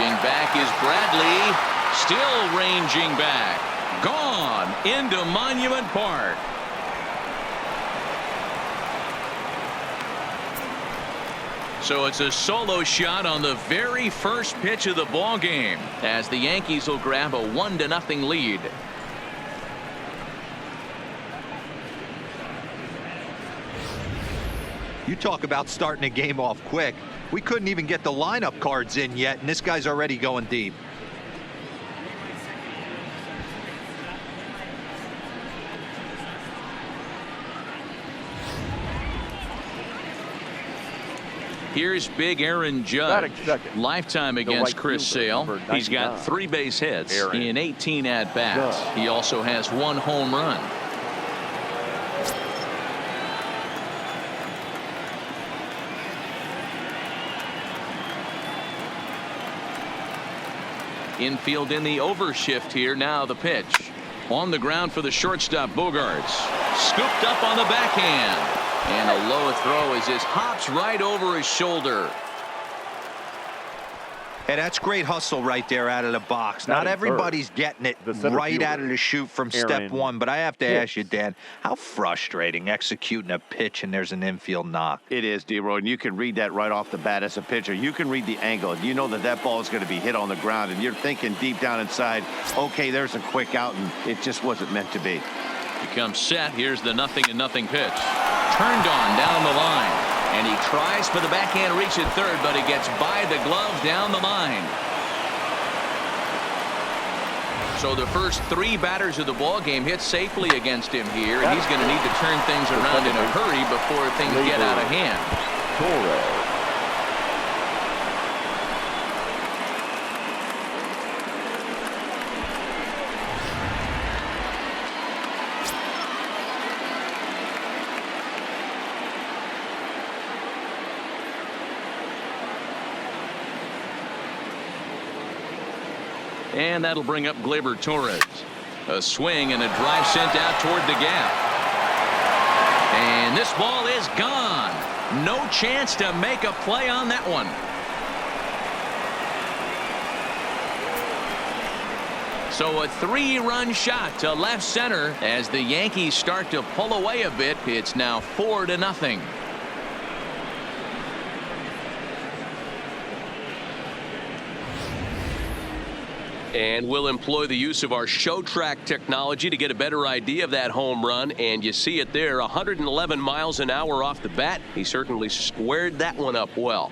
Coming back is Bradley. Still ranging back. Gone into Monument Park. So it's a solo shot on the very first pitch of the ball game as the Yankees will grab a 1-0 lead. You talk about starting a game off quick. We couldn't even get the lineup cards in yet, and this guy's already going deep. Here's big Aaron Judge. Lifetime against Chris Sale. He's got 3 base hits in 18 at-bats. He also has 1 home run. Infield in the overshift here. Now the pitch. On the ground for the shortstop, Bogarts. Scooped up on the backhand. And a low throw as this hops right over his shoulder. Hey, that's great hustle right there out of the box. Not everybody's getting it right out of the chute from step one, but I have to ask you, Dan, how frustrating executing a pitch and there's an infield knock. It is, D-Roy, and you can read that right off the bat as a pitcher. You can read the angle. You know that that ball is going to be hit on the ground, and you're thinking deep down inside, okay, there's a quick out, and it just wasn't meant to be. Becomes set. Here's the 0-0 pitch. Turned on down the line. And he tries for the backhand reach at third, but he gets by the glove down the line. So the first 3 batters of the ball game hit safely against him here, and he's going to need to turn things around in a hurry before things get out of hand. And that'll bring up Gleyber Torres. A swing and a drive sent out toward the gap. And this ball is gone. No chance to make a play on that one. So a 3-run shot to left center as the Yankees start to pull away a bit. It's now 4-0. And we'll employ the use of our show track technology to get a better idea of that home run. And you see it there, 111 miles an hour off the bat. He certainly squared that one up well.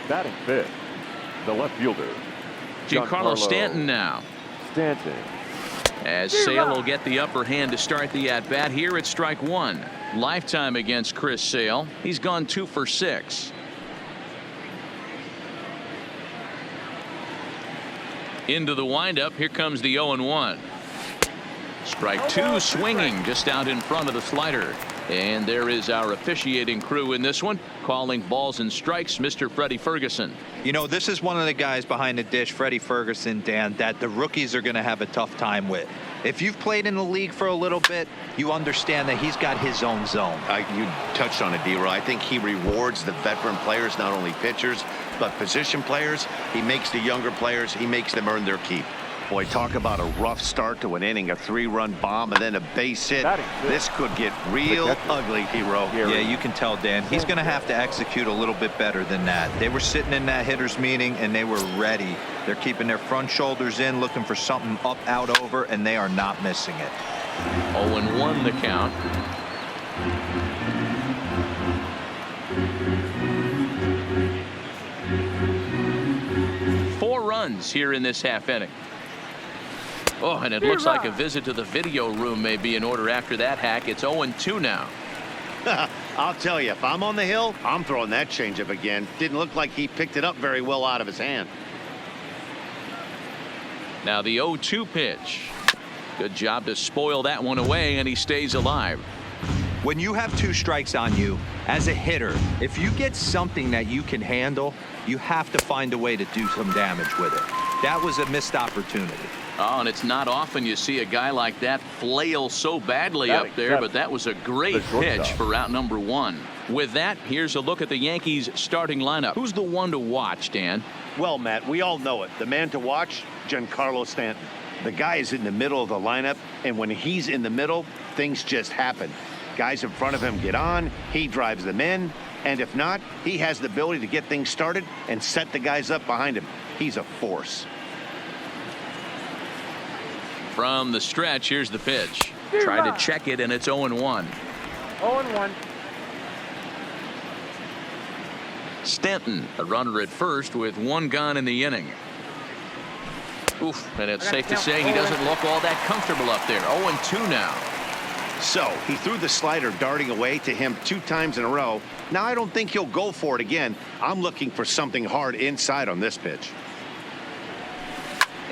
Batting fifth, the left fielder, Giancarlo Stanton now. Stanton. As Sale will get the upper hand to start the at-bat here at strike 1. Lifetime against Chris Sale. He's gone 2 for 6. Into the windup. Here comes the 0-1. Strike 2 swinging just out in front of the slider. And there is our officiating crew in this one, calling balls and strikes, Mr. Freddie Ferguson. You know, this is one of the guys behind the dish, Freddie Ferguson, Dan, that the rookies are going to have a tough time with. If you've played in the league for a little bit, you understand that he's got his own zone. You touched on it, D-Roy. I think he rewards the veteran players, not only pitchers, but position players. He makes the younger players, he makes them earn their keep. Boy, talk about a rough start to an inning, a 3-run bomb, and then a base hit. This could get real ugly, hero. Yeah, you can tell, Dan. He's going to have to execute a little bit better than that. They were sitting in that hitters meeting, and they were ready. They're keeping their front shoulders in, looking for something up, out, over, and they are not missing it. 0-1 the count. Four runs here in this half inning. Oh, and it looks like a visit to the video room may be in order after that hack. It's 0-2 now. I'll tell you, if I'm on the hill, I'm throwing that changeup again. Didn't look like he picked it up very well out of his hand. Now the 0-2 pitch. Good job to spoil that one away, and he stays alive. When you have 2 strikes on you, as a hitter, if you get something that you can handle, you have to find a way to do some damage with it. That was a missed opportunity. Oh, and it's not often you see a guy like that flail so badly up there, but that was a great pitch for out number 1. With that, here's a look at the Yankees starting lineup. Who's the one to watch, Dan? Well, Matt, we all know it. The man to watch, Giancarlo Stanton. The guy is in the middle of the lineup, and when he's in the middle, things just happen. Guys in front of him get on, he drives them in, and if not, he has the ability to get things started and set the guys up behind him. He's a force. From the stretch, here's the pitch. Try to check it, and it's 0-1. 0-1. Stanton, a runner at first with 1 gone in the inning. Oof, and it's safe to say he doesn't look all that comfortable up there. 0-2 now. So he threw the slider darting away to him 2 times in a row. Now I don't think he'll go for it again. I'm looking for something hard inside on this pitch.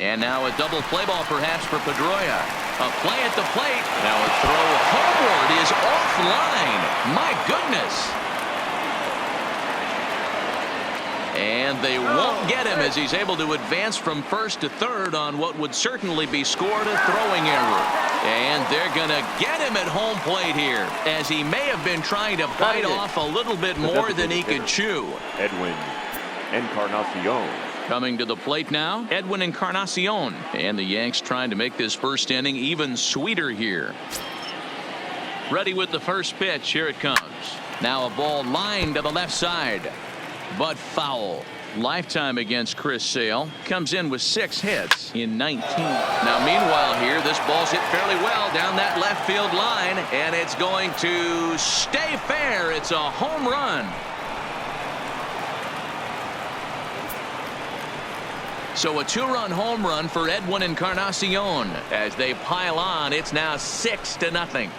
And now a double play ball perhaps for Pedroia. A play at the plate. Now a throw homeward is offline. My goodness. And they won't get him as he's able to advance from first to third on what would certainly be scored a throwing error. And they're going to get him at home plate here, as he may have been trying to bite off a little bit more than he could chew. Edwin Encarnacion. Coming to the plate now, Edwin Encarnacion. And the Yanks trying to make this first inning even sweeter here. Ready with the first pitch. Here it comes. Now a ball lined to the left side, but foul. Lifetime against Chris Sale. Comes in with 6 hits in 19. Now meanwhile here, this ball's hit fairly well down that left field line, and it's going to stay fair. It's a home run. So a 2-run home run for Edwin Encarnacion. As they pile on, it's now 6-0.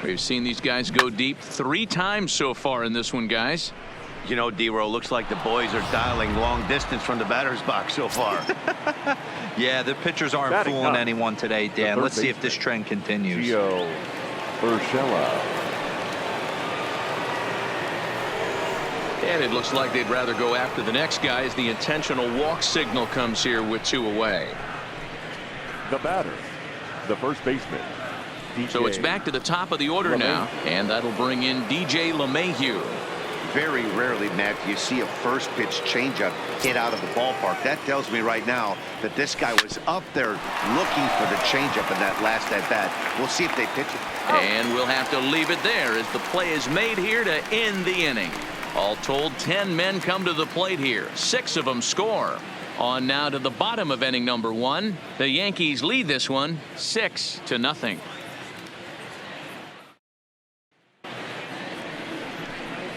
We've seen these guys go deep 3 times so far in this one, guys. You know, D-Row, looks like the boys are dialing long distance from the batter's box so far. Yeah, the pitchers aren't fooling anyone today, Dan. Let's see if this trend continues. Gio Urshela. And it looks like they'd rather go after the next guy as the intentional walk signal comes here with 2 away. The batter, the first baseman. So it's back to the top of the order now, and that'll bring in DJ LeMahieu. Very rarely, Matt, do you see a first pitch changeup hit out of the ballpark. That tells me right now that this guy was up there looking for the changeup in that last at bat. We'll see if they pitch it. And we'll have to leave it there as the play is made here to end the inning. All told, 10 men come to the plate here. 6 of them score. On now to the bottom of inning number 1. The Yankees lead this one 6-0.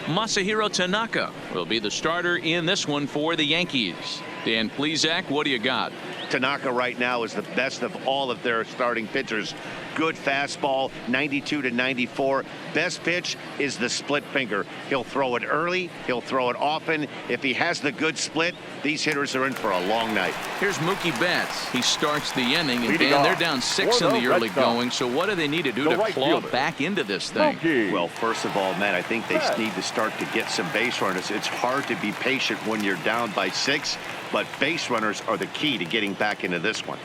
Masahiro Tanaka will be the starter in this one for the Yankees. Dan Plesac, what do you got? Tanaka right now is the best of all of their starting pitchers. Good fastball, 92-94. Best pitch is the split finger. He'll throw it early. He'll throw it often. If he has the good split, these hitters are in for a long night. Here's Mookie Betts. He starts the inning, and Dan, they're down 6 in the early going. So what do they need to do to claw back into this thing? Well, first of all, Matt, I think they need to start to get some base runners. It's hard to be patient when you're down by 6, but base runners are the key to getting back into this one.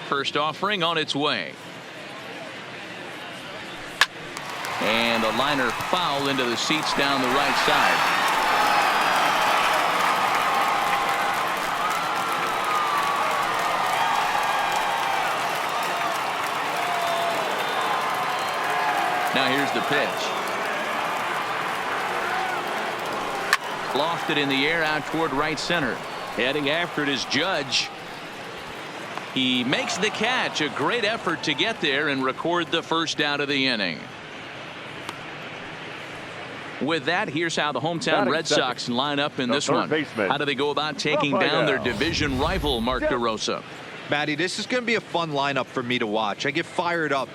First offering on its way. And a liner foul into the seats down the right side. Now here's the pitch. Lofted in the air out toward right center. Heading after it is Judge. He makes the catch. A great effort to get there and record the first out of the inning. With that, here's how the hometown Red Sox line up in this one. How do they go about taking down their division rival, Mark DeRosa? Matty, this is going to be a fun lineup for me to watch. I get fired up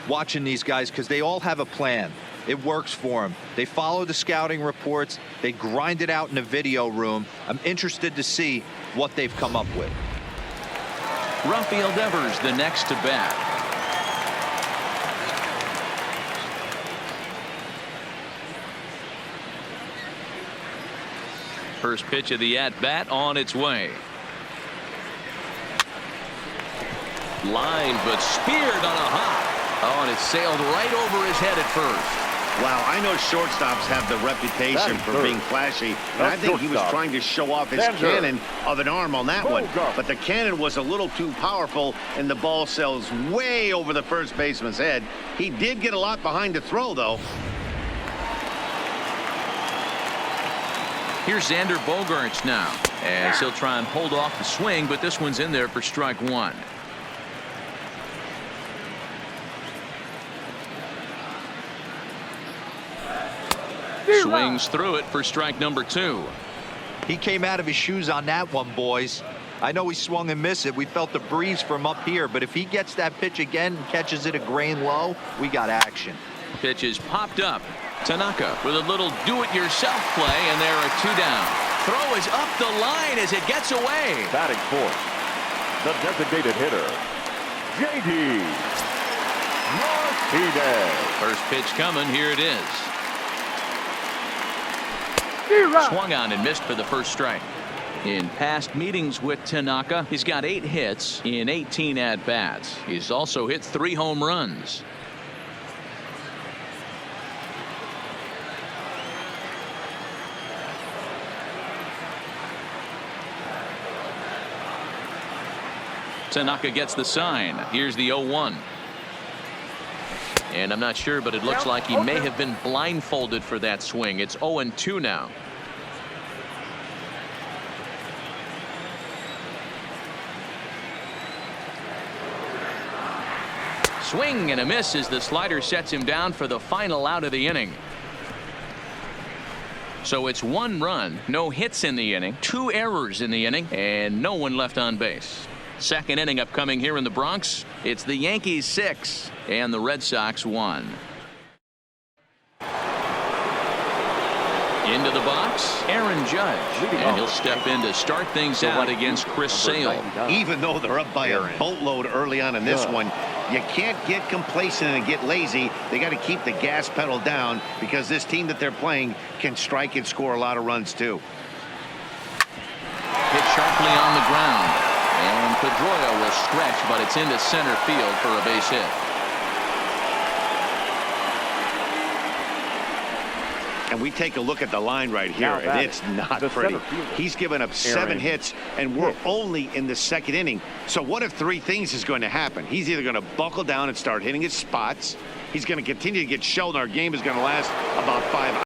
watching these guys because they all have a plan. It works for them. They follow the scouting reports. They grind it out in the video room. I'm interested to see what they've come up with. Rafael Devers the next to bat. First pitch of the at-bat on its way. Line, but speared on a hop. Oh, and it sailed right over his head at first. Wow, I know shortstops have the reputation for being flashy, and I think he was trying to show off his cannon of an arm on that one. But the cannon was a little too powerful, and the ball sails way over the first baseman's head. He did get a lot behind the throw, though. Here's Xander Bogaerts now, as he'll try and hold off the swing, but this one's in there for strike one. Swings through it for strike number two. He came out of his shoes on that one, boys. I know he swung and missed it. We felt the breeze from up here, but if he gets that pitch again and catches it a grain low, we got action. Pitch is popped up. Tanaka with a little do-it-yourself play, and there are two down. Throw is up the line as it gets away. Batting fourth, the designated hitter, J.D. Martinez. First pitch coming. Here it is. Swung on and missed for the first strike. In past meetings with Tanaka, he's got 8 hits in 18 at-bats. He's also hit 3 home runs. Tanaka gets the sign. Here's the 0-1. And I'm not sure, but it looks like he may have been blindfolded for that swing. It's 0-2 now. Swing and a miss as the slider sets him down for the final out of the inning. So it's 1 run, no hits in the inning, 2 errors in the inning, and no one left on base. Second inning upcoming here in the Bronx. It's the Yankees 6 and the Red Sox 1. Into the box, Aaron Judge, and he'll step in to start things out against Chris Sale. Even though they're up by a boatload early on in this one, you can't get complacent and get lazy. They got to keep the gas pedal down because this team that they're playing can strike and score a lot of runs too. Hit sharply on the ground. And Pedroia will stretch, but it's into center field for a base hit. And we take a look at the line right here, and it's not pretty. He's given up 7 hits, and we're only in the second inning. So what if 3 things is going to happen? He's either going to buckle down and start hitting his spots. He's going to continue to get shelled. Our game is going to last about 5 hours.